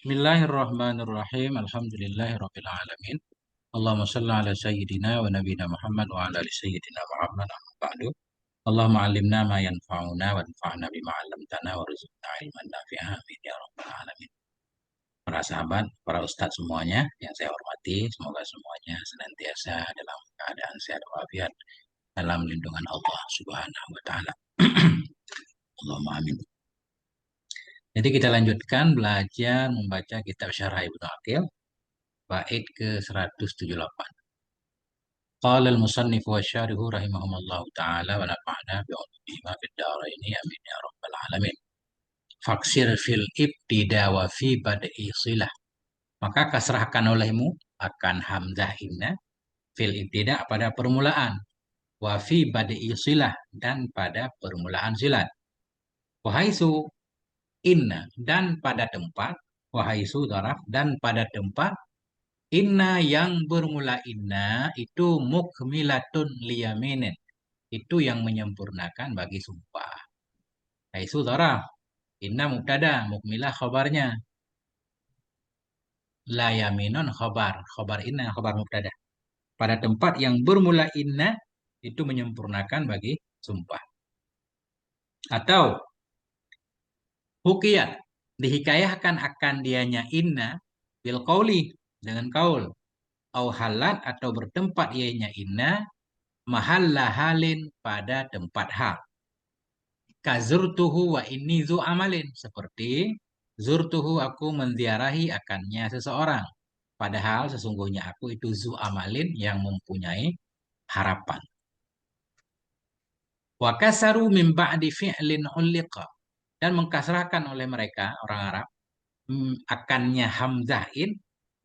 Bismillahirrahmanirrahim. Alhamdulillahirabbil alamin. Allahumma shalli ala sayyidina wa nabiyina Muhammad wa ala ali sayyidina Muhammad amma ba'du. Allahumma 'allimna ma yanfa'una wanfa'na bima 'allamtana warzuqna ilman nafi'a amin ya rabbal alamin. Para sahabat, para ustadz semuanya yang saya hormati, semoga semuanya senantiasa dalam keadaan sehat walafiat dalam lindungan Allah Subhanahu wa taala. Allahumma amin. Jadi kita lanjutkan belajar membaca kitab Syarah Ibnu Aqil bait ke-178. Qala al-musannif wa syarihu rahimahumullahu ta'ala wa nafa'na bi'ulumihima fid dharaini amin ya rabbal alamin. Faksir fil ibtida wa fi bad'i silah. Maka kasrahkan olehmu akan hamzah inna fil ibtida pada permulaan, wa fi bad'i silah dan pada permulaan silat. Wahaisu inna dan pada tempat, wahaisu daraf dan pada tempat. Inna yang bermula inna itu mukmilatun liyaminin. Itu yang menyempurnakan bagi sumpah. Haisu dharaf. Inna mubtada, mukmilah khabarnya. La yaminun khabar. Khabar inna, khabar mubtada. Pada tempat yang bermula inna itu menyempurnakan bagi sumpah. Atau hukiyat. Dihikayahkan akan dianya inna bil qauli dengan kaul. Au halat atau bertempat ianya inna mahalla halin pada tempat hal. Kazurtuhu wa inni zu amalin. Seperti zurtuhu aku menziarahi akannya seseorang. Padahal sesungguhnya aku itu zu amalin yang mempunyai harapan. Wa kasaru min ba'di fi'lin ulliqa. Dan mengkasrahkan oleh mereka, orang Arab, akannya hamzahin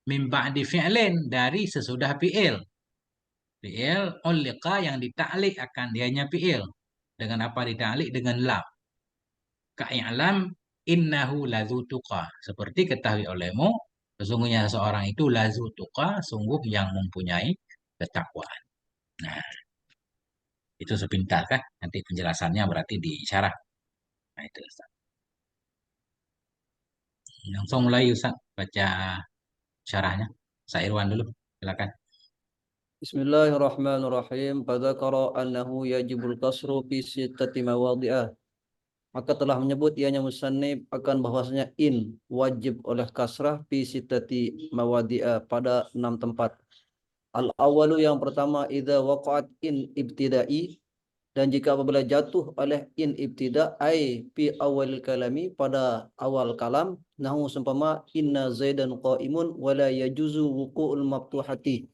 min ba'di fi'lin dari sesudah fi'il. Fi'il ulliqa yang ditaklik akan dianya fi'il. Dengan apa ditaklik? Dengan lam. Ka'i'lam innahu lazu tuqa. Seperti ketahui olehmu, sesungguhnya seseorang itu lazu tuqa, sungguh yang mempunyai ketakwaan. Nah, itu sepintas kan? Nanti penjelasannya berarti di syarah. Nah, itu Ustaz. Langsung mulai Ustaz baca syarahnya. Saya Irwan dulu, silakan. Bismillahirrahmanirrahim. Fadzakara annahu yajibul kasru fi sittati mawadhi'ah. Maka telah menyebut ianya musannif akan bahwasanya in wajib oleh kasrah fi sittati mawadhi'ah pada 6 tempat. Al-awwalu yang pertama idza waqa'at in ibtida'i, dan jika apabila jatuh oleh in ibtida ai fi awal kalami pada awal kalam, nahu seumpama inna zaidan qa'imun wala yajuzu wuqu'ul maftuhati,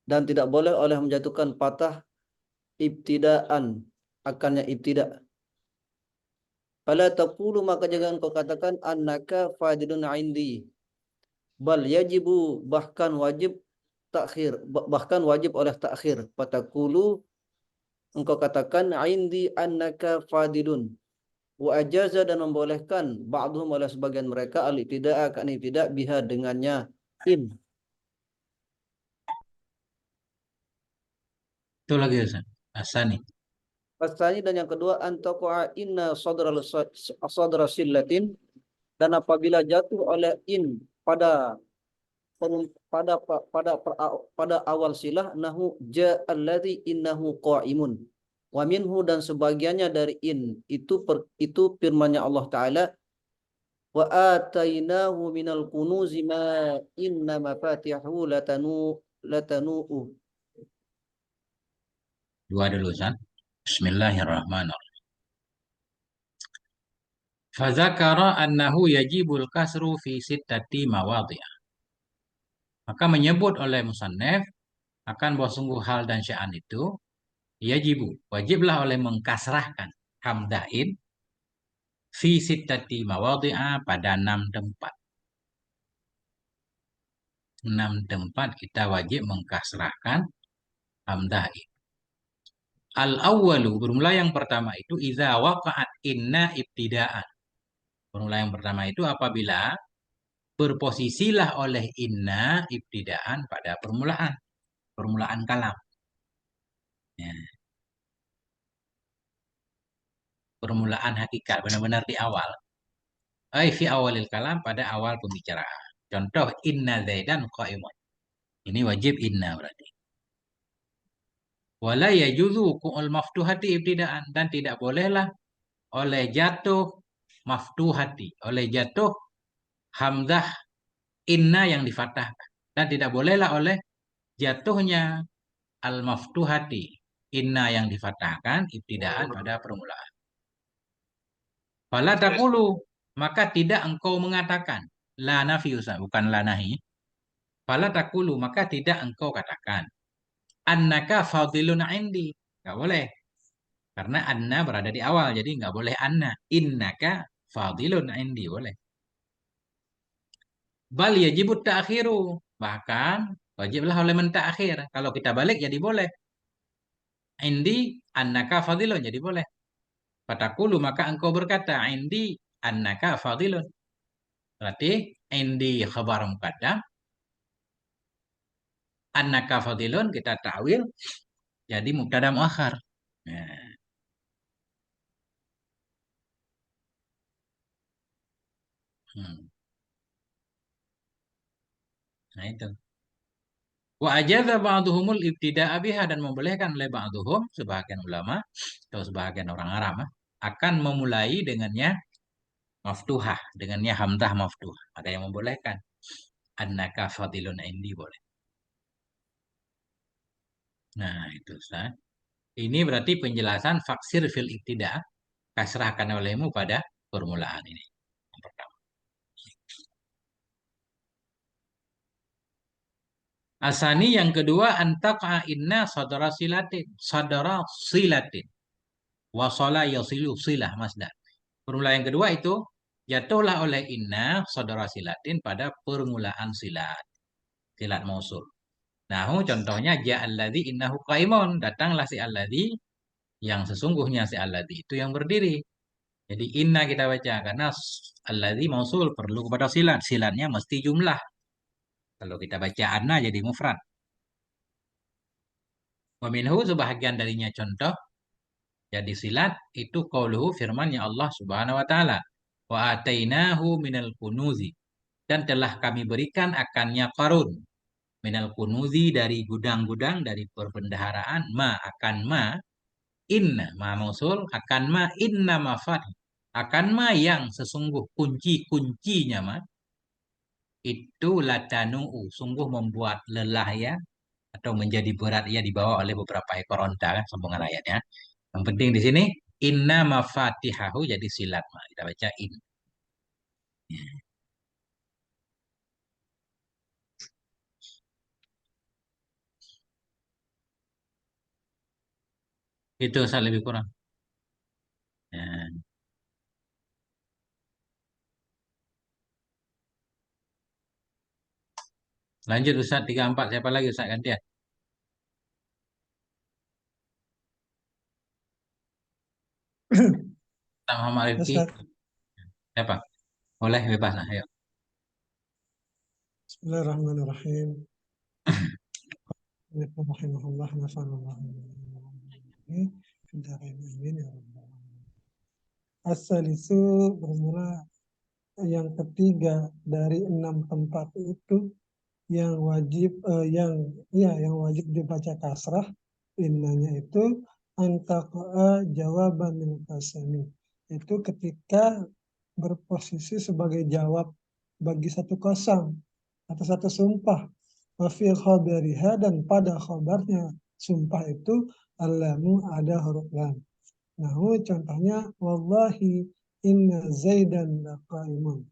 dan tidak boleh oleh menjatuhkan patah ibtidaan akannya ibtida. Fala taqulu, maka jangan kau katakan annaka fadilun indi, bal yajibu, bahkan wajib takhir, bahkan wajib oleh takhir. Fataqulu, engkau katakan indi annaka fadilun. Wa ajaza, dan membolehkan ba'dhum oleh sebagian mereka al-ibtida'a akan ibtida biha dengannya in. Itu lagi Ustaz. Asani. Pasani, dan yang kedua antaqa inna sadra sillatin, dan apabila jatuh oleh in pada pada awal silah, nahu ja'alladzi innahu qa'imun wa minhu, dan sebagiannya dari in itu firman-Nya Allah Ta'ala, wa atainahu minal kunuzi ma inna mafatihahu latanu. Dua dulu Ustaz. Bismillahirrahmanirrahim. Fadzakara annahu yajibul kasru fi sittati mawadhi'ah. Maka menyebut oleh musannaf akan bahwa sungguh hal dan sya'an itu yajibu, wajiblah oleh mengkasrahkan hamdain fi sittati mawadhi'a pada 6 tempat. 6 tempat kita wajib mengkasrahkan hamdain. Al-awwalu, bermula yang pertama itu idza waqa'at inna ibtidaan. Bermula yang pertama itu apabila berposisilah oleh inna ibtidaan pada permulaan kalam. Ya, permulaan hakikat, benar-benar di awal. Ai fi awalil kalam, pada awal pembicaraan. Contoh inna zaidan qaimun. Ini wajib inna berarti. Wala yajuzu ku'ul maftuhati ibtidaan, dan tidak bolehlah oleh jatuh maftuhati, oleh jatuh hamzah inna yang difathahkan, dan tidak bolehlah oleh jatuhnya al maftuhati inna yang difathahkan ibtidaan pada permulaan. Fala taqulu, maka tidak engkau mengatakan, la nafiusa, bukan la nahi. Fala taqulu, maka tidak engkau katakan, annaka fadilun indi. Enggak boleh. Karena anna berada di awal, jadi nggak boleh anna. Innaka fadilun indi, boleh. Bal yajibut ta'khiru. Bahkan wajiblah oleh mentakhir. Kalau kita balik jadi boleh. Indi annaka fadilun, jadi boleh. Fatakulu, maka engkau berkata, indi annaka fadilun. Berarti indi khabar muqaddam, annaka fadilun kita ta'wil jadi mubtada muakhar. Nah, hmm. Nah itu. Wa ajaza ba'duhumul ibtida'a biha, dan membolehkan oleh ba'duhum, sebagian ulama atau sebagian orang Arab, akan memulai dengannya maftuhah, dengannya hamzah maftuhah. Ada yang membolehkan. Annaka fadilun indi, boleh. Nah, itu Ustaz. Ini berarti penjelasan faksir fil ibtida, kasrahkan olehmu pada permulaan ini. Yang pertama. Asani yang kedua, antaqa inna sadara silatin. Sadara silatin. Wasala yasilu silah masdar. Permulaan yang kedua itu, jatuhlah oleh inna sadara silatin pada permulaan silat. Silat mausul. Nah, contohnya ja'alladzi innahu qaimun. Datanglah si alladzi, yang sesungguhnya si alladzi itu yang berdiri. Jadi inna kita baca karena alladzi mausul perlu kepada silat. Silatnya mesti jumlah. Kalau kita baca anna jadi mufrad. Wa minhu, sebahagian darinya contoh jadi silat itu qauluhu, firman-Nya Allah Subhanahu wa taala. Wa atainahu minal kunuzi, dan telah kami berikan akannya Qarun minal kunuzi, dari gudang-gudang, dari perbendaharaan, ma akan ma, inna ma mausul, akan ma inna mafat, akan ma yang sesungguh kunci-kuncinya ma itu latanu'u, sungguh membuat lelah ya, atau menjadi berat ya, dibawa oleh beberapa ekor onta, kan sambungan ayatnya. Yang penting di sini inna mafatihahu jadi silat ma. Kita baca in. Itu saya lebih kurang. Ya. Lanjut Ustaz 34, siapa lagi Ustaz gantian? Ustaz Muhammad Rifki. Ustaz, Siapa? Boleh bebas lah, ayo. Bismillahirrahmanirrahim. Rahimahullah, nafa'anallah. Amin ya rabbal alamin. As-salisu, bermula yang ketiga dari 6 tempat itu yang wajib yang wajib dibaca kasrah innanya itu antaqa'a jawaban min qasami. Itu ketika berposisi sebagai jawab bagi satu kosam atau satu sumpah. Wafil khabariha, dan pada khabarnya sumpah itu alamu ada huruf lam. Nah, contohnya wallahi inna zaidan laqaimun.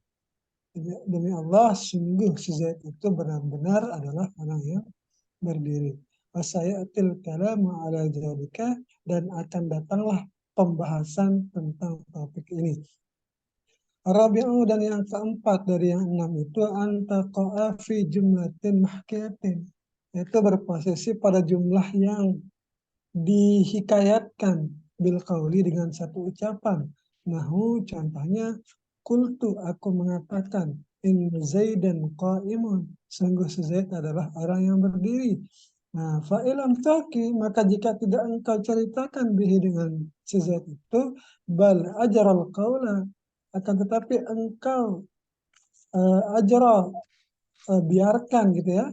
Demi Allah, sungguh si Zaid itu benar-benar adalah orang yang berdiri. Wasayatil kalamu ala dzalika, dan akan datanglah pembahasan tentang topik ini. Rabi'u, dan yang keempat dari yang 6 itu antaqa'a fi jumlatin mahkiyatin. Itu berposisi pada jumlah yang dihikayatkan bil qauli, dengan satu ucapan. Nahu, contohnya kultu, aku mengatakan, in zaidan qaimun, sungguh Zaid adalah orang yang berdiri. Nah, fa'ilam taki, maka jika tidak engkau ceritakan bihi dengan si Zaid itu, bal ajaral qawla, akan tetapi engkau ajra, biarkan gitu ya,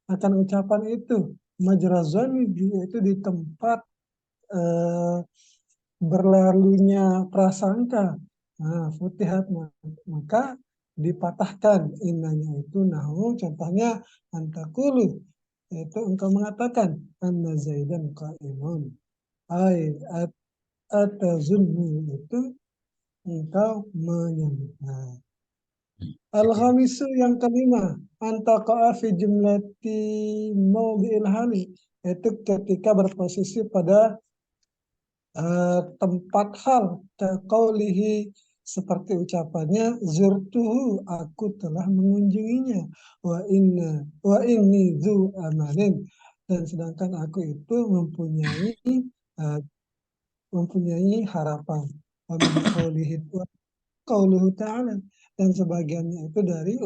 akan ucapan itu majra zanni, yaitu di tempat berlalunya prasangka. Nah, futihat, maka dipatahkan innanya itu. Nahu contohnya antakulu, yaitu engkau mengatakan anna zaidan qaimun, ai atazunnu, itu engkau menyebutkan. Jadi, Al-khamisu, yang kelima, antaqa'a fi jumlati mawdi'il hali, yaitu ketika berposisi pada tempat hal, kaqaulihi, seperti ucapannya zurtuhu, aku telah mengunjunginya, wa inni dzu amalin, dan sedangkan aku itu uh, mempunyai harapan. Wa min qauluhu ta'ala, dan sebagiannya itu dari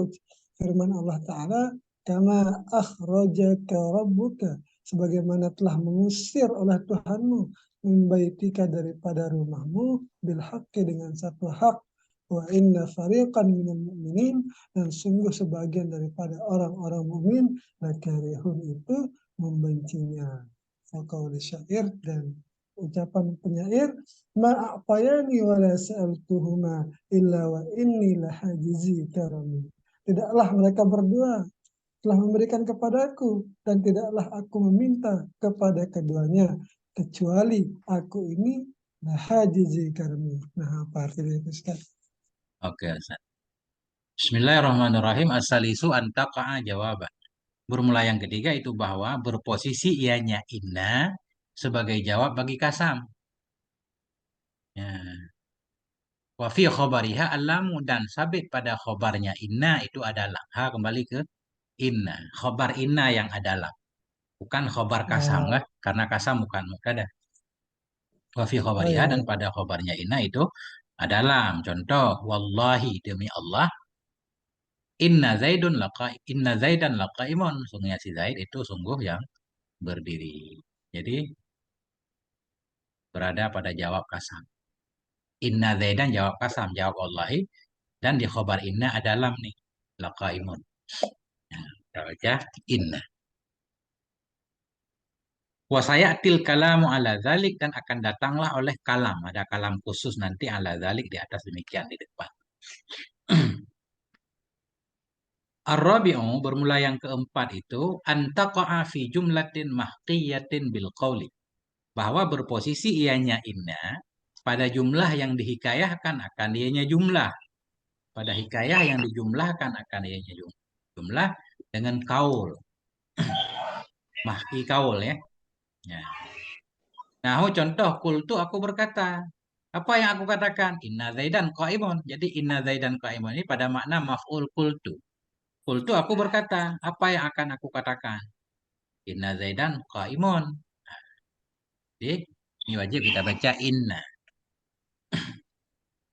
firman Allah Ta'ala, kama akhrajaka rabbuka, sebagaimana telah mengusir oleh Tuhanmu, min baitika, daripada rumahmu, bil haqqi, dengan satu hak, wa inna fariqan minal mu'minin, dan sungguh sebagian daripada orang-orang mukmin lakarihun, itu membencinya. Faqaul syair, dan ucapan penyair, ma'apayani wala sa'altuhuma illa wa inni lahajizi karami. Tidaklah mereka berdua telah memberikan kepadaku, dan tidaklah aku meminta kepada keduanya, kecuali aku ini lahajizi karami. Nah, apa artinya itu, Ustaz? oke, Ustaz. Bismillahirrahmanirrahim. Asalisu antaqa'a jawaban. Bermula yang ketiga itu bahwa berposisi ianya inna sebagai jawab bagi kasam. Ya. Wa fi khobariha alamu, dan sabit pada khobarnya inna itu adalah. Ha, kembali ke inna. Khobar inna yang adalah. Bukan khobar kasam, Oh, kan? Karena kasam bukan mubtada. Wa fi oh khobariha, ya, dan ya. pada khobarnya inna itu adalah. Contoh, wallahi, demi Allah, inna zaidan laqaimun, sungguhnya si Zaid itu sungguh yang berdiri. Jadi berada pada jawab kasam. Inna zaidan jawab kasam, jawab wallahi, dan di khobar inna ada lam nih, laqaimun. Nah, kita baca inna. Wasayatil kalamu ala zalik, dan akan datanglah oleh kalam. Ada kalam khusus nanti ala zalik di atas demikian di depan. Ar-rabi'u, bermula yang keempat itu antaqa'a fi jumlatin mahqiyatin bil qawli, bahwa berposisi ianya inna pada jumlah yang dihikayahkan akan ianya jumlah, pada hikayah yang dijumlahkan akan ianya jumlah dengan kaul, mahki kaul ya. Ya. Nah, contoh kultu, aku berkata. Apa yang aku katakan? Inna zaidan qaimun. Jadi inna zaidan qaimun ini pada makna maf'ul kultu. Kultu, aku berkata. Apa yang akan aku katakan? Inna zaidan qaimun. Jadi ini wajib kita baca inna.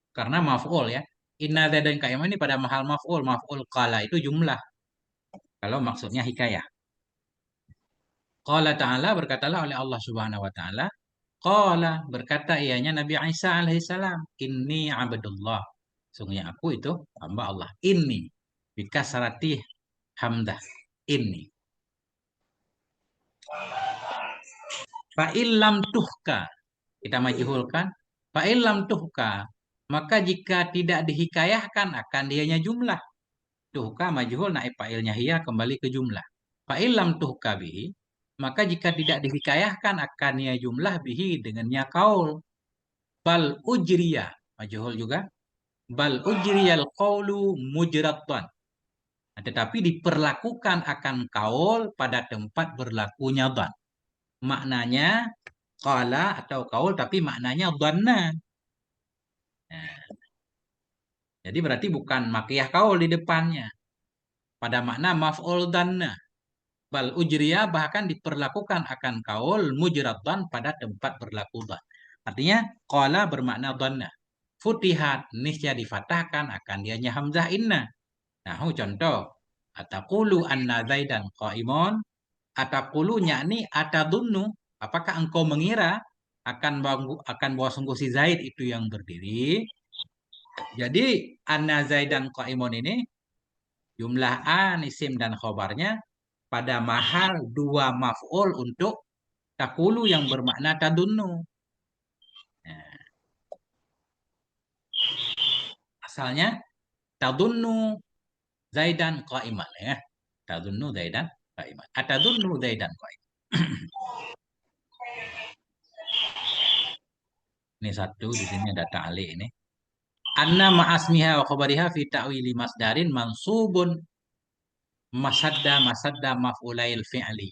Karena maf'ul ya. Inna zaidan qaimun ini pada mahal maf'ul. Maf'ul qala itu jumlah. Kalau maksudnya hikayah. Qala ta'ala, berkatalah oleh Allah Subhanahu wa taala. Qala, berkata ianya Nabi Isa alaihissalam, inni abdullah. Sungguhnya aku itu hamba Allah. Inni bikasrati hamdah. Inni. Fa'ilam tuhka. Kita majhulkan. Fa'ilam tuhka. Maka jika tidak dihikayahkan akan dianya jumlah. Tuhka majhul, naib fa'ilnya hiya, kembali ke jumlah. Fa'ilam tuhka bihi. Maka jika tidak dihikayahkan akan ia jumlah bihi, dengannya kaul. Bal ujriya. Majhul juga. Bal ujriyal qawlu mujraddan. Tetapi diperlakukan akan kaul pada tempat berlakunya dhan. Maknanya qala atau kaul, tapi maknanya dhanna. Nah, jadi berarti bukan makiyah kaul di depannya. Pada makna maf'ul dhanna. Bal ujriya, bahkan diperlakukan akan kaul mujraddan pada tempat berlaku dhan. Artinya qala bermakna dhanna. Futihat, niscaya difatahkan akan dianya hamzah inna. Nah, contoh. Ataqulu anna zaidan qaimun. Ataqulu yakni atadunnu. Apakah engkau mengira akan bahwa sungguh si Zaid itu yang berdiri? Jadi anna zaidan qaimun ini jumlah an isim dan khobarnya pada mahal dua maf'ul untuk takulu yang bermakna tadunnu. Nah, asalnya tadunnu zaidan qaiman ya. Tadunnu zaidan qaiman. Atadunnu zaidan qaiman. Ini satu di sini ada ta'liq ini. Anna ma'asmiha wa khabariha fi ta'wili masdarin mansubun masadda maf'ulail fi'li.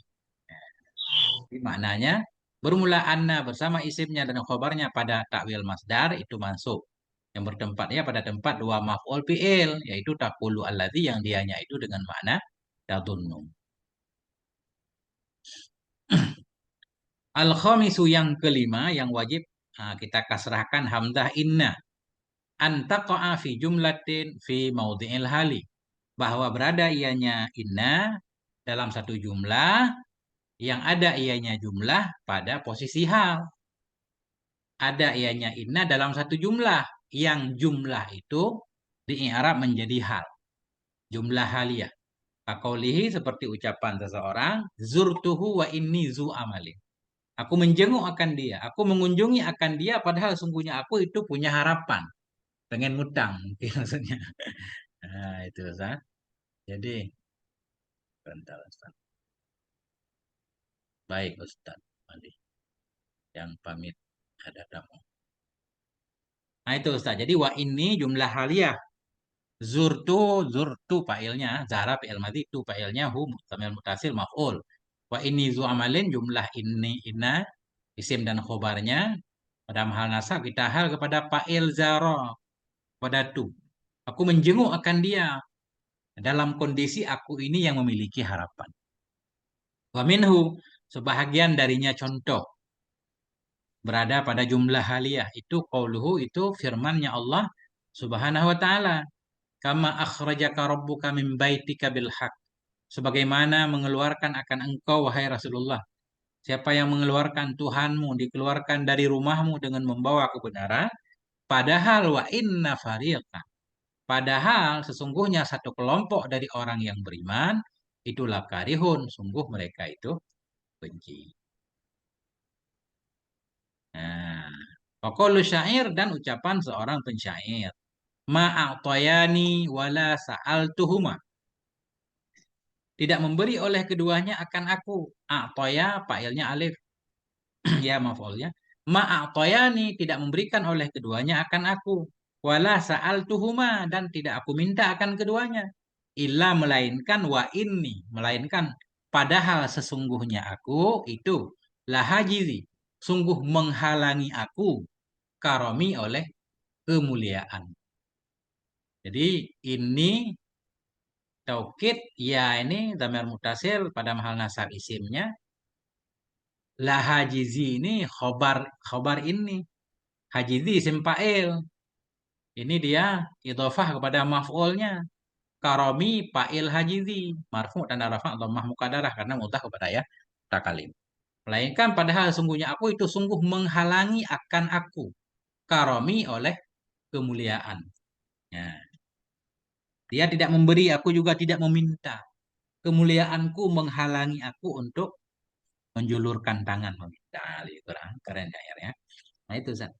Jadi maknanya bermula anna bersama isimnya dan khabarnya pada takwil masdar itu mansub. Yang bertempatnya pada tempat dua maf'ul fi'il yaitu taqulu alladzi yang dianya itu dengan makna tadunnu. Al-khamisu yang kelima yang wajib kita kasrahkan hamzah inna antaqa'a fi jumlatin fi maudhi'il hali bahwa berada ianya inna dalam satu jumlah yang ada ianya jumlah pada posisi hal. Ada ianya inna dalam satu jumlah yang jumlah itu di-i'rab menjadi hal. Jumlah haliyah. Kaqaulihi seperti ucapan seseorang, zurtuhu wa inni zu amalin. Aku menjenguk akan dia, aku mengunjungi akan dia padahal sungguhnya aku itu punya harapan. Pengen ngutang mungkin maksudnya. Nah, itu Ustaz. Jadi, bentar Ustaz. Baik Ustaz. Mandi. Yang pamit ada tamu. Nah itu Ustaz. Jadi wa ini jumlah haliyah. Zurtu fa'ilnya. Zahra fi'il madhi. Tu fa'ilnya hu muhtamil mutasil maf'ul. Wa ini zu amalin jumlah ini inna. Isim dan khobarnya. Pada hal nasab kita hal kepada fa'il zara. Pada tu. Aku menjenguk akan dia. Dalam kondisi aku ini yang memiliki harapan. Wa minhu. Sebahagian darinya contoh. Berada pada jumlah haliyah. Itu qauluhu itu firmannya Allah subhanahu wa ta'ala. Kama akhrajaka rabbuka min baitika bil haq. Sebagaimana mengeluarkan akan engkau wahai Rasulullah. Siapa yang mengeluarkan Tuhanmu dikeluarkan dari rumahmu dengan membawa kebenaran. Padahal wa inna fariqa. Padahal sesungguhnya satu kelompok dari orang yang beriman itulah karihun. Sungguh mereka itu benci. Nah, Waqaulu syair dan ucapan seorang pensyair. Ma'a'tayani wala sa'altuhuma. Tidak memberi oleh keduanya akan aku. A'taya fa'ilnya alif. Ya maf'ulnya. Ma'a'tayani tidak memberikan oleh keduanya akan aku. Wala sa'altuhuma dan tidak aku minta akan keduanya. Illa melainkan wa inni. Melainkan padahal sesungguhnya aku itu lahajizi. Sungguh menghalangi aku karomi oleh kemuliaan. Jadi ini taukid ya ini dhamir mutasil pada mahal nasab isimnya. La hajizi ini khobar ini. Hajizi isim fa'il. Ini dia idhofah kepada maf'ulnya. Karomi fa'il hajizi. Marfu dan rafa' dhammah muqaddarah karena mutah kepada ya takalim. Melainkan padahal sungguhnya aku itu sungguh menghalangi akan aku. Karomi oleh kemuliaan. Ya. Dia tidak memberi, aku juga tidak meminta. Kemuliaanku menghalangi aku untuk menjulurkan tangan meminta. Kurang keren ya. Nah itu Zat.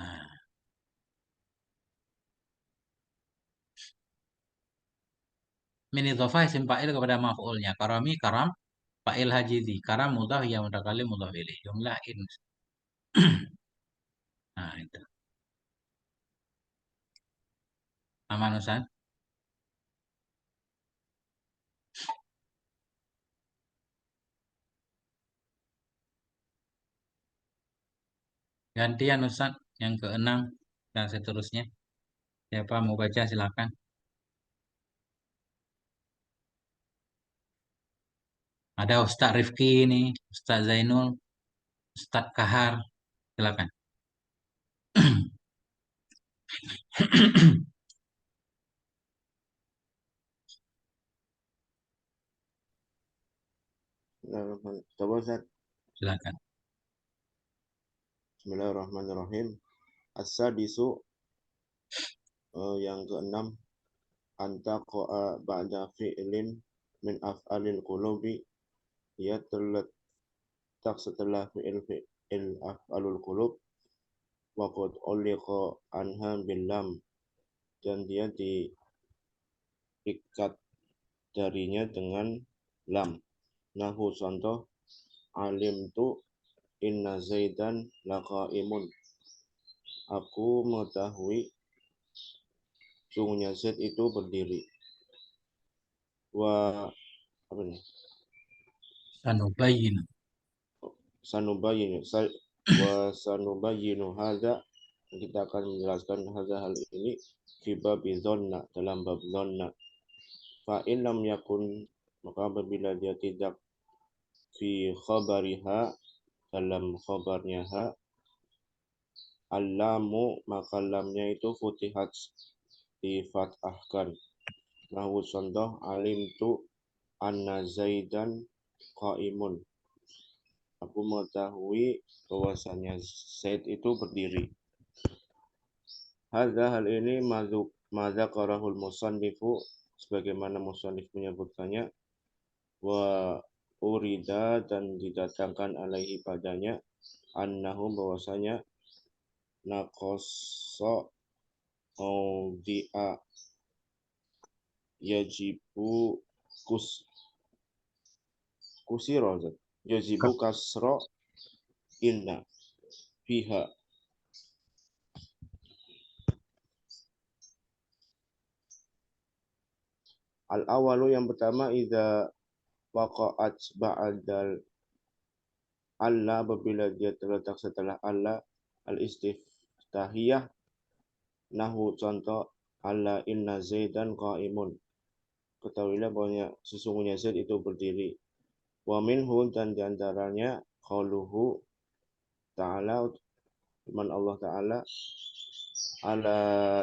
Nah, min idhofah isim fa'il kepada maf'ulnya. Karami karam fa'il hajizi. Karam mudhaf ya mutakalim mudhaf ilaih. Jumlah in. Nah itu. Aman Ustaz? Gantian Ustaz yang keenam dan seterusnya. Siapa mau baca silakan. Ada Ustaz Rifki ini, Ustaz Zainul, Ustaz Kahar. Silakan. Coba Ustaz. Silakan. Bismillahirrahmanirrahim. As-sadisu yang keenam, antaqa'a ba'da fi'lin min af'alil qulubi, ia terletak setelah fi'il af'alul qulub, wa qad uliqa anha bil lam, dan dia diikat darinya dengan lam. Nahu contoh, alimtu inna zaidan laqaimun, aku mengetahui sungguhnya Zaid itu berdiri. Wa apa nih? Sanubayyin. Sanubayyinu hadza, kita akan menjelaskan hal ini fi babi dzanna, dalam bab dzanna. Fa in lam yakun, maka apabila dia tidak fi khabariha, dalam khabarnya ha, allamu, maka lamnya itu futihat, difathahkan. Nahu contoh, alimtu anna zaidan qaimun, aku mengetahui bahwasanya Zaid itu berdiri. Hadza, hal ini madzakarahul musannifu, sebagaimana musannif menyebutkannya, wa urida, dan didatangkan alaihi padanya, annahu, bahwasanya naqassa mawdi'a yajibu kusiro, yajibu kasro inna fiha. Al-awalu, yang pertama, idza waqa'at ba'dal alla, apabila dia terletak setelah alla, al-istiftahiyah. Nahu contoh, alla inna zaidan qaimun, ketahuilah bahwa sesungguhnya Zaid itu berdiri. Wa minhu, dan diantaranya qauluhu ta'ala, firman Allah Ta'ala, ala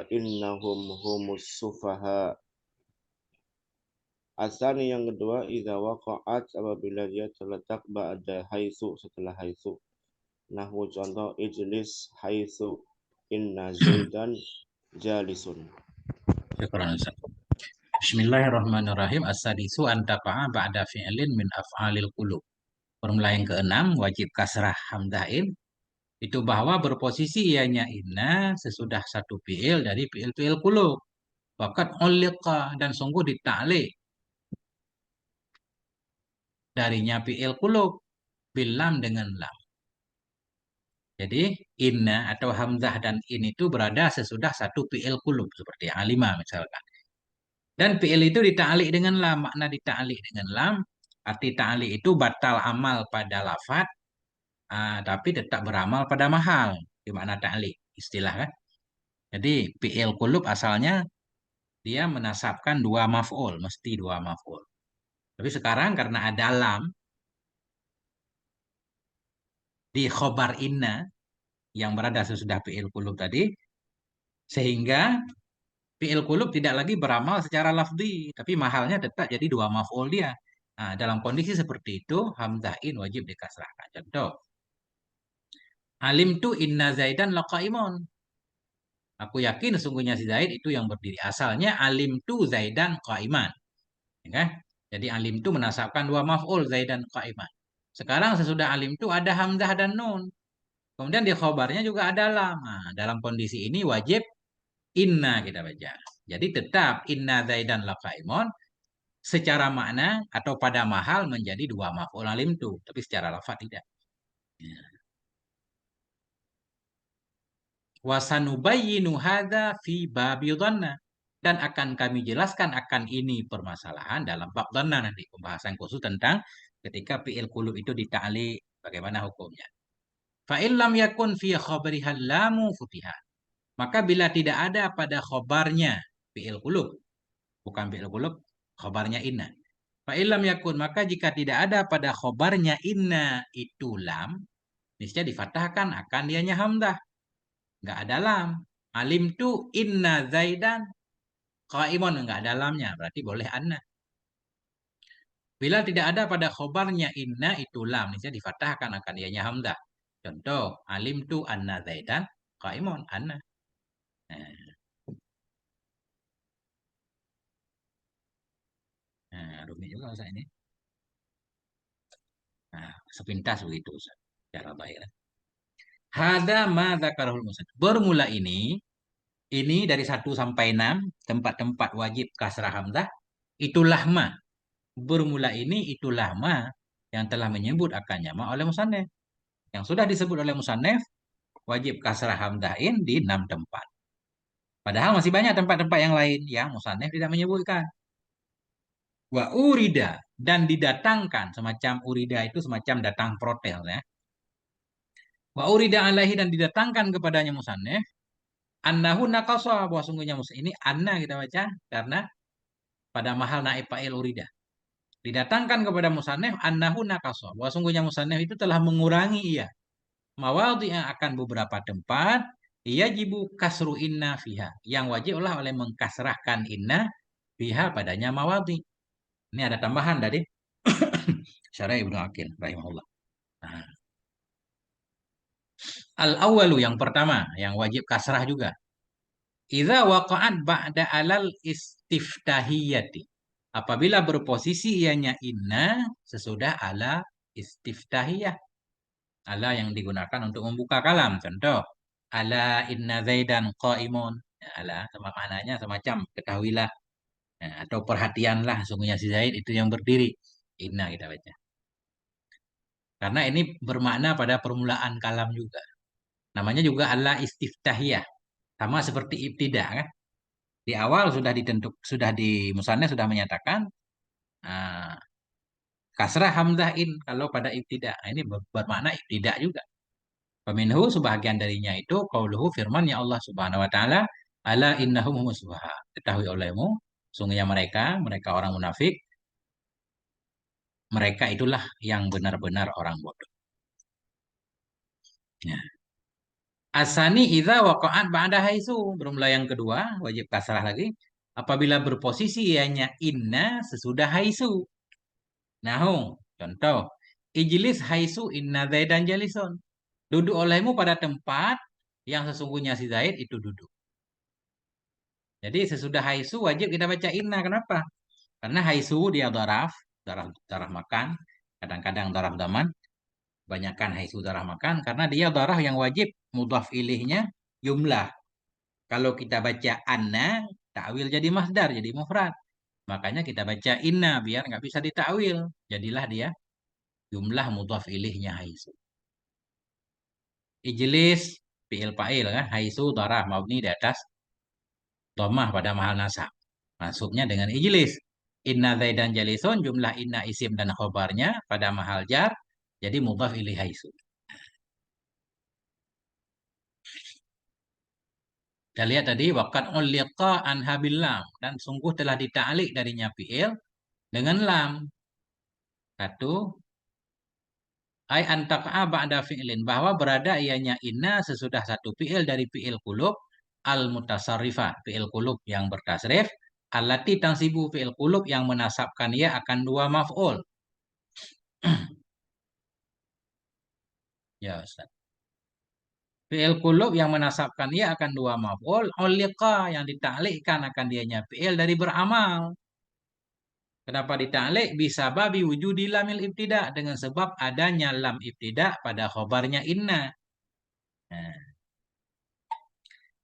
innahum humus sufaha. Asani, yang kedua, idza waqa'at, apabila dia terletak ba'da haitsu, setelah haitsu. Nahwu contoh, ijlis haitsu inna zaidan jalisun. Syukran Ustaz. Bismillahirrahmanirrahim. As-sadisu antaqa'a ba'da fi'lin min af'alil qulub. Formula yang keenam, wajib kasrah hamdain, itu bahwa berposisi ianya inna sesudah satu fi'il dari fi'il qulub. Waqad uliqa, dan sungguh dita'liq darinya fi'il qulub bil lam, dengan lam. Jadi inna atau hamzah dan in itu berada sesudah satu fi'il qulub, seperti alima misalkan. Dan fi'il itu dita'liq dengan lam. Makna dita'liq dengan lam, arti ta'liq itu batal amal pada lafaz, tapi tetap beramal pada mahal. Di makna ta'liq, istilah kan. Jadi fi'il qulub asalnya dia menasabkan dua maf'ul, mesti dua maf'ul. Tapi sekarang karena ada lam di khobar inna yang berada sesudah fi'il qulub tadi, sehingga fi'il qulub tidak lagi beramal secara lafzi, tapi mahalnya tetap jadi dua maf'ul dia. Nah, dalam kondisi seperti itu, hamzah in wajib dikasrahkan. Contoh, alim tu inna zaidan laqaimun. Aku yakin sesungguhnya si Zaid itu yang berdiri. Asalnya alim tu zaidan qaiman. Ya kan? Jadi alim tu menasabkan dua maf'ul, zaidan qaiman. Sekarang sesudah alim tu ada hamzah dan nun. Kemudian di khobarnya juga ada lam. Nah, dalam kondisi ini wajib inna kita baca. Jadi tetap inna zaidan laqaimun secara makna atau pada mahal menjadi dua maf'ul alim tu, tapi secara lafaz tidak. Ya. Wasanubayyinu hadza fi babi dhanna, dan akan kami jelaskan akan ini permasalahan dalam bab dhanna nanti, pembahasan khusus tentang ketika fi'il qulub itu dita'li bagaimana hukumnya. Fa illam yakun fi khabariha lamu futiha, maka bila tidak ada pada khobarnya fi'il qulub, bukan fi'il qulub, khobarnya inna. Fa illam yakun, maka jika tidak ada pada khobarnya inna itu lam, niscaya difatahkan akan dianya hamzah. Nggak ada lam. Alim tu inna zaidan qaimun, nggak ada lamnya, berarti boleh anna. Bila tidak ada pada khobarnya inna itu lam, niscaya difatahkan akan ianya hamzah. Contoh, alim tu anna zaidan qaimun anna. Nah, rumit juga Ustaz ini. Nah, sepintas begitu Ustaz, cara baik. Hada ma dzakarahul musannif. Bermula ini dari 1 sampai 6 tempat-tempat wajib kasrah hamzah, itulah ma. Bermula ini itulah ma yang telah menyebut akannya ma oleh musannif. Yang sudah disebut oleh musannif wajib kasrah hamzahin di 6 tempat. Padahal masih banyak tempat-tempat yang lain yang musannif tidak menyebutkan. Wa urida dan didatangkan, semacam urida itu semacam datang protel ya. Wa urida alaihi dan didatangkan kepadanya musannif annahu naqasa, bahwa sungguhnya ini anna kita baca karena pada mahal naib fa'il urida. Didatangkan kepada musannif annahu naqasa, bahwa sungguhnya musannif itu telah mengurangi ia. Mawadhi yang akan beberapa tempat yajibu kasru inna fiha, yang wajiblah oleh mengkasrahkan inna fiha padanya mawadhi. Ini ada tambahan dari Syarah Ibnu Aqil rahimahullah. Nah, al-awwalu yang pertama yang wajib kasrah juga. Idza waqa'at ba'da alal istiftahiyati. Apabila berposisi ianya inna sesudah ala istiftahiyah. Ala yang digunakan untuk membuka kalam. Contoh, ala inna zaidan qaimun. Ala sama maknanya semacam ketahuilah. Nah, atau perhatianlah sungguhnya si Zaid itu yang berdiri. Inna kita baca. Karena ini bermakna pada permulaan kalam juga. Namanya juga ala istiftahiyah. Sama seperti ibtidah kan. Di awal sudah sudah di musannaf sudah menyatakan ah, kasrah hamzah in kalau pada ibtidah. Nah, ini bermakna ibtidah juga. Peminhu sebahagian darinya itu qauluhu firman ya Allah Subhanahu wa taala ala innahum humus sufaha. Ketahui olehmu sungguhnya mereka orang munafik, mereka itulah yang benar-benar orang bodoh. Ya. Asani idza waqa'at ba'da haisu. Bermula yang kedua, wajib kasrah lagi. Apabila berposisi ianya inna sesudah haisu. Nahu, contoh. Ijlis haisu inna zaidan jalison. Duduk olehmu pada tempat yang sesungguhnya si Zaid itu duduk. Jadi sesudah haisu wajib kita baca inna. Kenapa? Karena haisu dia darah makan. Kadang-kadang darah daman. Banyakkan haisu darah makan. Karena dia darah yang wajib mudhaf ilihnya jumlah. Kalau kita baca anna, takwil jadi masdar, jadi mufrad. Makanya kita baca inna biar nggak bisa ditakwil. Jadilah dia jumlah mudhaf ilihnya haisu. Ijlis fi'il fa'il kan, haisu darah mabni di atas dhammah pada mahal nasab. Masuknya dengan ijlis. Inna zaidan jalison, jumlah inna isim dan khobarnya pada mahal jar, jadi mudhaf ilaih haisu. Kita lihat tadi waqad ulliqa anha bil lam, dan sungguh telah dita'liq darinya fi'il dengan lam. Satu, ay antaqa'a ba'da fi'lin, bahwa berada ianya inna sesudah satu fi'il dari fi'il qulub al mutasarrifah, fi'il qulub yang bertasrif, allati tansibu, fi'il qulub yang menasabkan ia akan dua maf'ul. Ya Ustaz. Fi'il qulub yang menasabkan ia akan dua maf'ul, ulliqa yang ditaklikkan akan dianya fi'il dari beramal. Kenapa ditaklik? Bisa babi wujudi lamil ibtida, dengan sebab adanya lam ibtida pada khobarnya inna. Nah,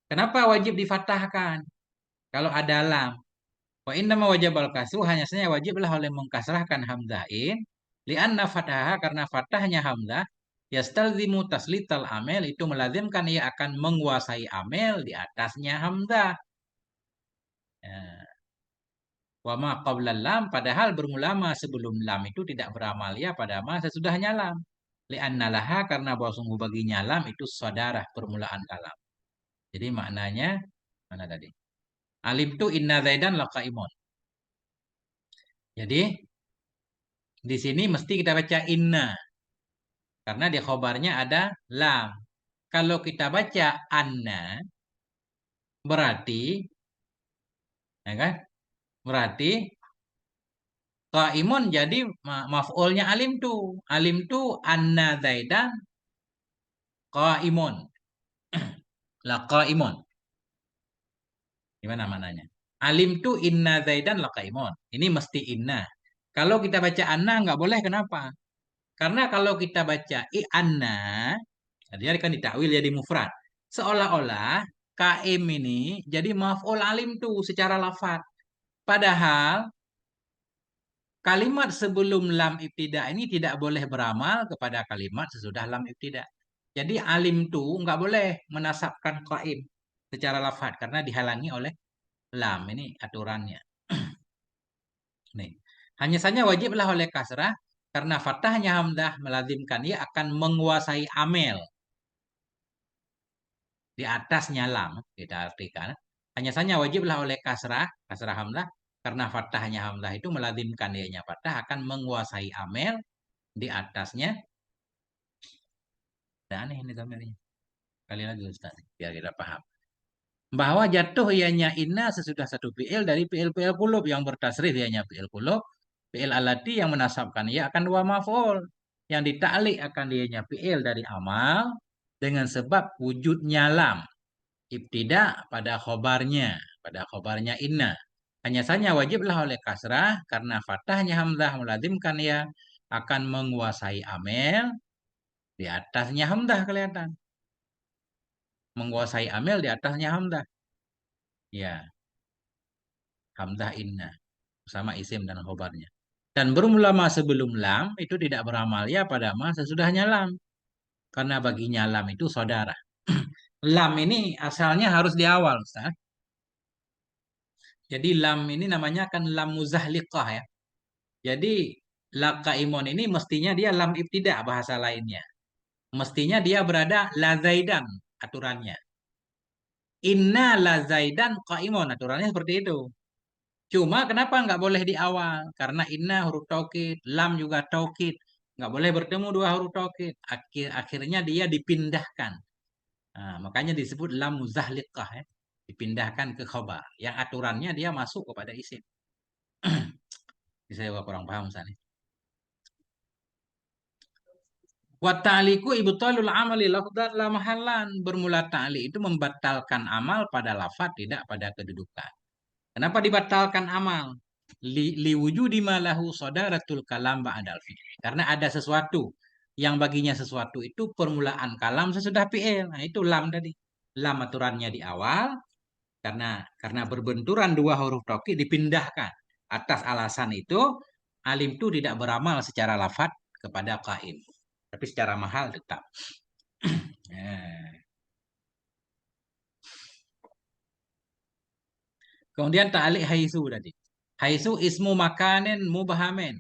kenapa wajib difatahkan? Kalau ada lam. Wa inna ma wajabal kasru, hanya saja wajiblah oleh mengkasrahkan hamzahin. Lianna fataha, karena fatahnya hamzah. Yastalzimu taslital amel, itu melazimkan ia akan menguasai amel di atasnya hamzah. Ya. Wa ma qabla lam, padahal bermula sebelum lam itu tidak beramal ya pada ma sesudahnya lam. Lianna laha, karena bahwa sungguh baginya lam itu sadarah permulaan kalam. Jadi maknanya mana tadi? Alim tu inna zaidan laqaimun. Jadi di sini mesti kita baca inna. Karena di khobarnya ada lam. Kalau kita baca anna, berarti, ya kan? Berarti Qaimun jadi maf'ulnya alimtu. Alimtu anna Zaidan qaimun. La qaimun. Gimana mananya? Alimtu inna Zaidan la qaimun. Ini mesti inna. Kalau kita baca anna nggak boleh, kenapa? Karena kalau kita baca anna, dia akan ditakwil jadi mufrad. Seolah-olah kaim ini jadi maf'ul alimtu secara lafaz. Padahal kalimat sebelum lam ibtida ini tidak boleh beramal kepada kalimat sesudah lam ibtida. Jadi alim tu nggak boleh menasabkan qaim secara lafaz karena dihalangi oleh lam, ini aturannya. Nih. Hanya saja wajiblah oleh kasrah karena fathahnya hamzah melazimkan ia akan menguasai amel di atasnya lam, kita artikan. Hanya saja wajiblah oleh kasrah hamzah karena fathahnya hamzah itu melazimkan ianya fathah akan menguasai amel di atasnya. Dan aneh ini gambarnya. Kali lagi Ustaz, biar kita paham. Bahwa jatuh ianya inna sesudah satu fi'il dari fi'il qulub yang bertasrif ianya fi'il qulub, fi'il alati yang menasabkan ia akan dua maf'ul. Yang dita'liq akan ianya fi'il dari amal dengan sebab wujudnya lam. Ibtida pada khobarnya inna. Hanya saja wajiblah oleh kasrah karena fathahnya hamzah melazimkan ia akan menguasai amel di atasnya hamzah kelihatan. Menguasai amel di atasnya hamzah. Ya, hamzah inna sama isim dan khobarnya. Dan bermula ma sebelum lam itu tidak beramal ya pada ma sesudahnya lam. Karena baginya lam itu saudara. Lam ini asalnya harus di awal, Ustaz. Jadi lam ini namanya kan lam muzahliqah ya. Jadi laqaimun ini mestinya dia lam ibtida bahasa lainnya. Mestinya dia berada la zaidan aturannya. Inna la zaidan qaimun aturannya seperti itu. Cuma kenapa nggak boleh di awal? Karena inna huruf taukid, lam juga taukid. Nggak boleh bertemu dua huruf taukid. Akhirnya dia dipindahkan. Nah, makanya disebut lam muzahliqah ya. Dipindahkan ke khobar. Yang aturannya dia masuk kepada isim. Saya kurang paham misalnya. Wa ta'liqu ibtalul amali lafdzan la mahallan. Bermula ta'liq itu membatalkan amal pada lafaz tidak pada kedudukan. Kenapa dibatalkan amal? Li wujudi malahu sadaratul kalam ba'dal fi'il. Karena ada sesuatu yang baginya sesuatu itu permulaan kalam sesudah fi'il. Nah, itu lam tadi. Lam aturannya di awal karena berbenturan dua huruf taukid dipindahkan. Atas alasan itu alim itu tidak beramal secara lafaz kepada qaim. Tapi secara mahal tetap. Kemudian ta'liq haitsu tadi. Haitsu ismu makanin mubhamin.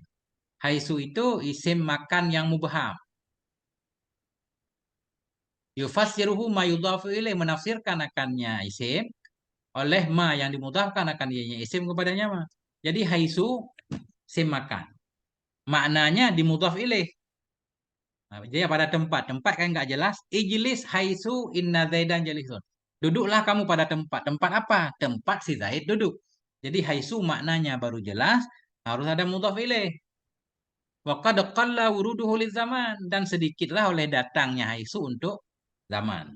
Haitsu itu isim makan yang mubham. Yufassiruhu ma yudhafu ilaih, menafsirkan akannya isim oleh ma yang dimudhafkan akan ianya isim kepadanya ma. Jadi haitsu isim makan. Maknanya dimudhaf ilaih. Nah, jadi pada tempat kan nggak jelas. Ijlis haitsu inna zaidan jalisun. Duduklah kamu pada tempat. Tempat apa? Tempat si Zaid duduk. Jadi haitsu maknanya baru jelas, harus ada mudhaf ilaih. Wa qad qalla wuruduhu zaman, dan sedikitlah oleh datangnya haitsu untuk zaman.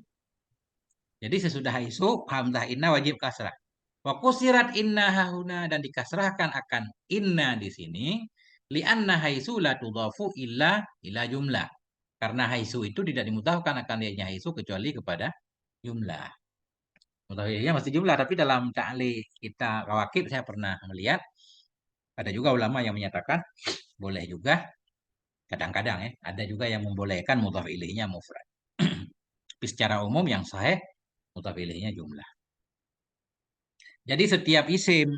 Jadi sesudah haitsu hamzah inna wajib kasrah. Wa kusirat inna hahuna, dan dikasrahkan akan inna di sini li'anna haitsu la tudhafu illa jumlah. Karena haitsu itu tidak dimudhafkan akan dianya haitsu kecuali kepada jumlah. Mudhafnya masih jumlah, tapi dalam ta'liq kita kawakib saya pernah melihat ada juga ulama yang menyatakan boleh juga, kadang-kadang ya, ada juga yang membolehkan mudhaf ilaihnya mufrad. Tapi secara umum yang sahih mudhaf ilaihnya jumlah. Jadi setiap isim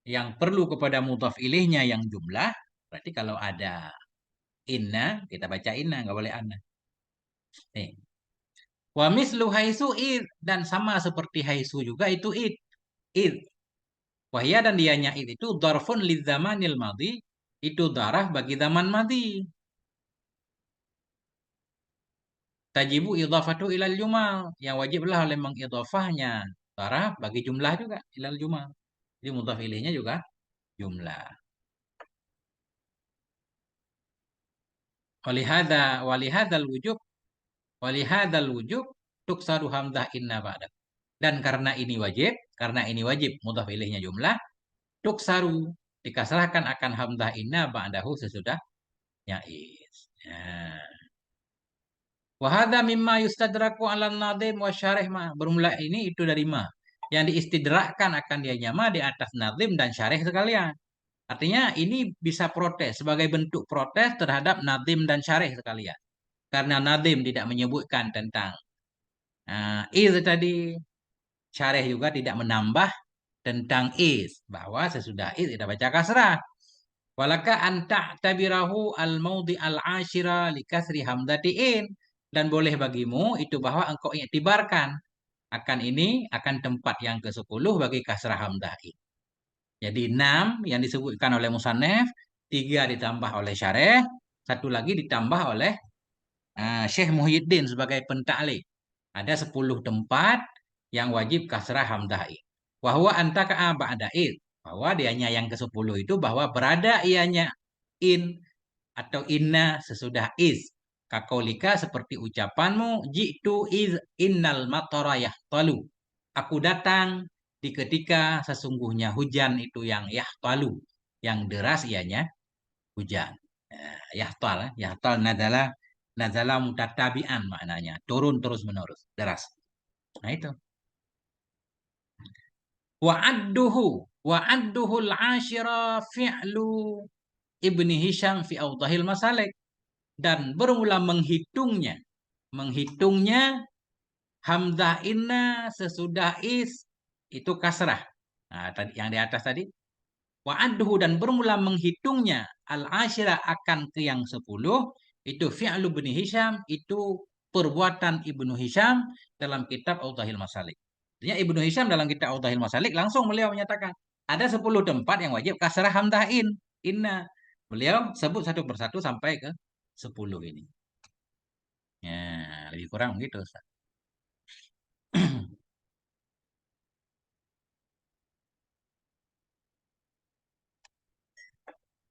yang perlu kepada mudhaf ilaihnya yang jumlah, berarti kalau ada inna, kita baca inna, nggak boleh anna. Nih. Wa mislu haitsu id, dan sama seperti haitsu juga itu id. Id. Wahya dan dianya id itu dzarfun lidzamanil madhi, itu darah bagi zaman madhi. Tajibu idhafatu ilal jumal, yang wajiblah oleh mengidhafahnya darah bagi jumlah juga ilal jumal. Jadi mudhaf ilaihnya juga jumlah. walihadal wujub tuksaru hamzah inna ba'da. Dan karena ini wajib mudhaf ilaihnya jumlah, tuksaru dikasrahkan akan hamzah inna ba'dahu sesudahnya is. Nah. Wa hadza mimma yustadraku 'ala nadhim wa syarih ma. Bermula ini itu dari ma yang diistidrakkan akan dia nyama di atas nadhim dan syarih sekalian. Artinya ini bisa protes sebagai bentuk protes terhadap nadhim dan syarih sekalian. Karena nadhim tidak menyebutkan tentang iz tadi, syarih juga tidak menambah tentang is, bahwa sesudah is kita baca kasrah. Walaka anta tabirahu al-maudi al-ashira li kasri hamdatiin. Dan boleh bagimu itu bahwa engkau iktibarkan akan ini, akan tempat yang ke-10 bagi kasrah hamdain. Jadi 6 yang disebutkan oleh musannaf, 3 ditambah oleh syarih, 1 lagi ditambah oleh Syekh Muhyiddin sebagai pentaklik. Ada 10 tempat yang wajib kasrah hamdain. Wahwa antaka ba'da'id. Bahwa dianya yang ke-10 itu bahwa berada ianya in atau inna sesudah is. Kakolika seperti ucapanmu, jitu iz innal matara yahtalu. Aku datang di ketika sesungguhnya hujan itu yang yahtalu, yang deras ianya hujan. Yahtal nazala mutatabian maknanya, turun terus menerus, deras. Nah itu. Wa'adduhu al-ashira fi'lu Ibni Hisham fi awdahil masalik. Dan bermula menghitungnya hamzah inna sesudah is itu kasrah. Nah, tadi yang di atas tadi wa'adduhu dan bermula menghitungnya al-ashira akan ke yang 10 itu fi'lu Ibnu Hisham, itu perbuatan Ibnu Hisham dalam kitab Awdahil Masalik. Artinya Ibnu Hisham dalam kitab Awdahil Masalik langsung beliau menyatakan ada 10 tempat yang wajib kasrah hamzah inna. Beliau sebut satu persatu sampai ke 10 ini. Ya, lebih kurang begitu, Ustaz.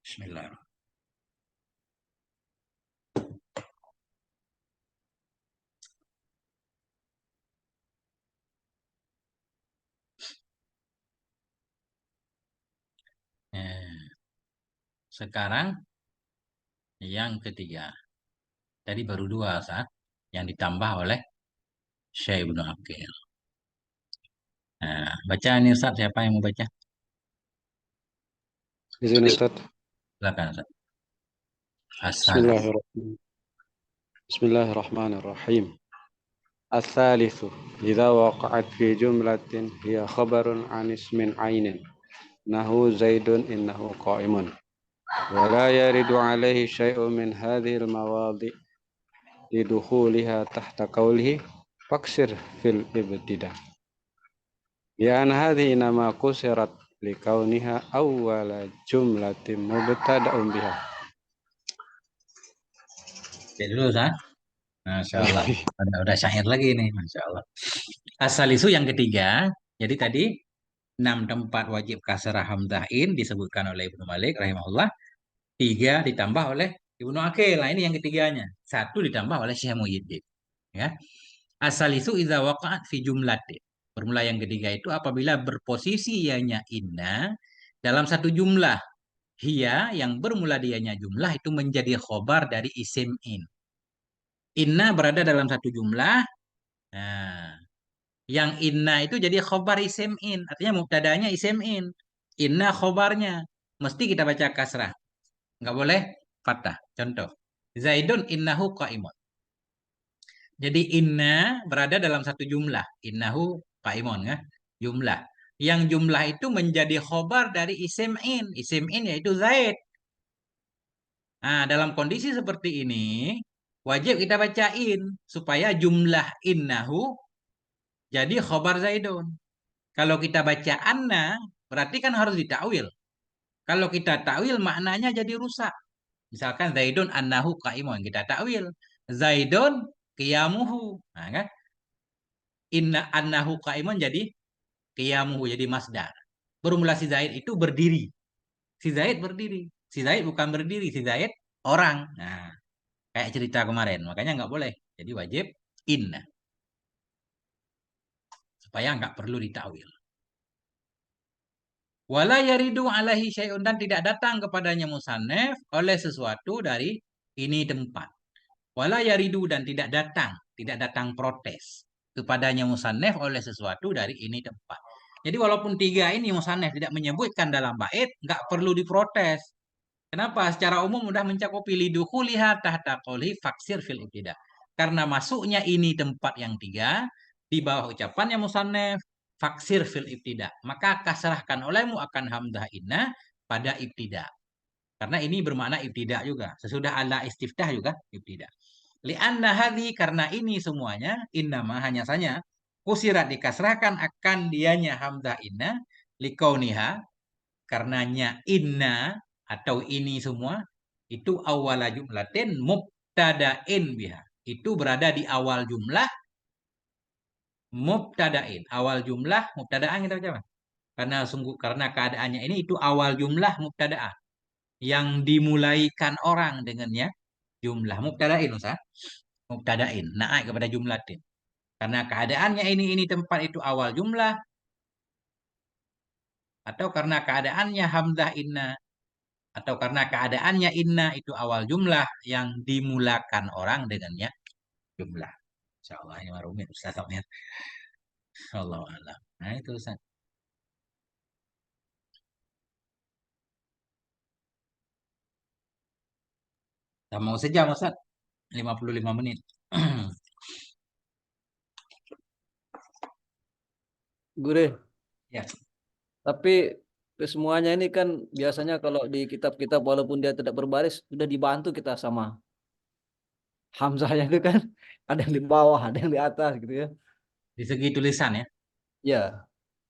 Bismillahirrahmanirrahim. Sekarang yang ketiga. Tadi baru 2 saat yang ditambah oleh Syekh Ibnu Aqil. Nah, baca ini Ustaz, siapa yang mau baca? Izin Ustaz. Silakan Ustaz. Bismillahirrahmanirrahim. Bismillahirrahmanirrahim. Al-thalithu idza waqa'at fi jumlatin hiya khabarun an ismin ainin nahu zaidun innahu qa'imun wa la yaridu alaihi syai'un min hadhihi al-mawadi' lidukhuliha tahta qawlihi faksir fil ibtida. Ya an hadhihi nama kusirat likauniha awwala jumlatin mubtada'un biha. Jadi dulu Ustaz. Masya Allah. Udah syair lagi nih, Masya Allah. Asalisu yang ketiga. Jadi tadi 6 tempat wajib kasrah hamzahin disebutkan oleh Ibnu Malik rahimahullah. 3 ditambah oleh Ibnu Aqil. Nah, ini yang ketiganya. 1 ditambah oleh Syekh Muhyiddin. Ya. Asalisu idza waqa'at fi jumlatin. Bermula yang ketiga itu apabila berposisi ianya inna dalam satu jumlah. Hiya yang bermula dianya jumlah itu menjadi khobar dari isim in. Inna berada dalam satu jumlah. Nah, yang inna itu jadi khobar isim in. Artinya mubtadanya isim in. Inna khobarnya. Mesti kita baca kasrah. Nggak boleh fathah. Contoh. Zaidun innahu qa'imun. Jadi inna berada dalam satu jumlah. Innahu qa'imun. Ya? Jumlah. Yang jumlah itu menjadi khobar dari isim in. Isim in yaitu Zaid. Nah, dalam kondisi seperti ini, wajib kita bacain supaya jumlah innahu jadi khobar Zaidun. Kalau kita baca anna, berarti kan harus ditakwil. Kalau kita takwil, maknanya jadi rusak. Misalkan Zaidun annahu qaimun, kita takwil. Zaidun qiyamuhu. Nah, kan? Inna annahu qaimun jadi qiyamuhu, jadi masdar. Bermula si Zaid itu berdiri. Si Zaid berdiri. Si Zaid bukan berdiri, si Zaid orang. Nah, Kayak cerita kemarin. Makanya nggak boleh. Jadi wajib inna. Supaya nggak perlu ditakwil. Wala yaridu alaihi syai'un, dan tidak datang kepadanya musannef oleh sesuatu dari ini tempat. Wala yaridu, dan tidak datang protes kepadanya musannef oleh sesuatu dari ini tempat. Jadi walaupun tiga ini musannef tidak menyebutkan dalam bait, nggak perlu diprotes. Kenapa? Secara umum sudah mencakupi liduhuliha tahta qawli faksir fil ibtida. Karena masuknya ini tempat yang tiga di bawah ucapannya musannef faksir fil ibtida. Maka kasrahkan olehmu akan hamzah inna pada ibtida. Karena ini bermakna ibtida juga. Sesudah ala istiftah juga ibtida. Li'anna hadhi, karena ini semuanya innama hanya saja kusirat dikasrahkan akan dianya hamzah inna likauniha, karenanya inna atau ini semua itu awala jumlatin mubtada'in biha. Itu berada di awal jumlah mubtada'in. Awal jumlah mubtada'an kita baca. Karena keadaannya ini itu awal jumlah mubtada'ah yang dimulaikan orang dengannya jumlah mubtada'in, Ustaz. Mubtada'in naik kepada jumlatin. Karena keadaannya ini tempat itu awal jumlah, atau karena keadaannya hamzah inna, atau karena keadaannya inna itu awal jumlah yang dimulakan orang dengannya jumlah. Insyaallah ini rumit Ustaz. Allah alam. Nah itu Ustaz. Kita mau sejam Ustaz. 55 menit. Gure. Ya. Tapi semuanya ini kan biasanya kalau di kitab-kitab walaupun dia tidak berbaris sudah dibantu kita sama hamzahnya itu kan ada yang di bawah, ada yang di atas gitu ya. Di segi tulisan ya. Ya,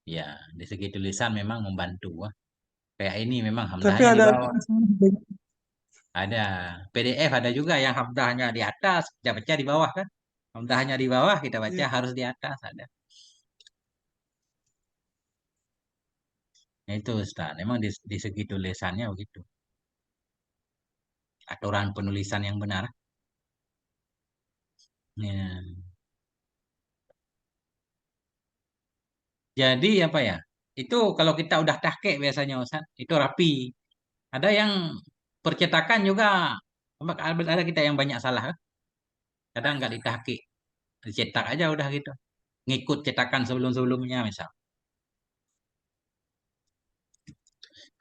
Ya, di segi tulisan memang membantu. Kayak ini memang Tapi hamzahnya di ada bawah. Ada PDF, ada juga yang hamzahnya di atas, kita baca di bawah kan. Hamzahnya di bawah, kita baca ya, harus di atas, ada. Nah, itu Ustaz, memang di segi tulisannya begitu. Aturan penulisan yang benar. Ya. Jadi apa ya? Itu kalau kita udah tahqiq biasanya Ustaz, itu rapi. Ada yang percetakan juga ada kita yang banyak salah kan? Kadang nggak ditahqiq, dicetak aja udah gitu. Ngikut cetakan sebelum-sebelumnya misal.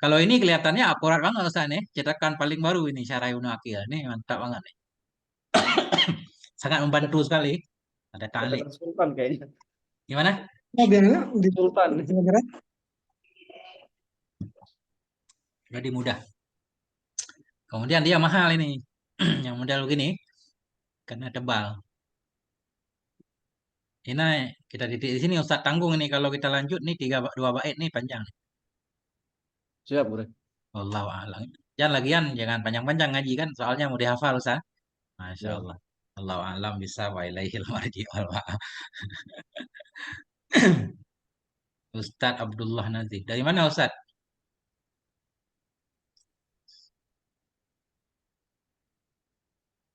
Kalau ini kelihatannya akurat banget Ustaz nih, cetakan paling baru ini Syarah Ibnu Aqil. Ini mantap banget nih. Sangat membantu sekali. Ada ta'liq. katakan sultan kayaknya. Gimana? oh, biasanya di Sultan. kira-kira Jadi mudah. Kemudian dia mahal ini. Yang model begini karena tebal. Ini kita titik di sini Ustaz, tanggung ini kalau kita lanjut nih dua bait nih panjang. Siap, Gure. Wallahu a'lam. Jangan lagian jangan panjang-panjang ngaji kan soalnya mau dihafal Ustaz. Masya Ya. Allah. Allahu a'lam bisa wa ilaihil marji wal ma'ab. Ustaz Abdullah Nazir. Dari mana Ustaz?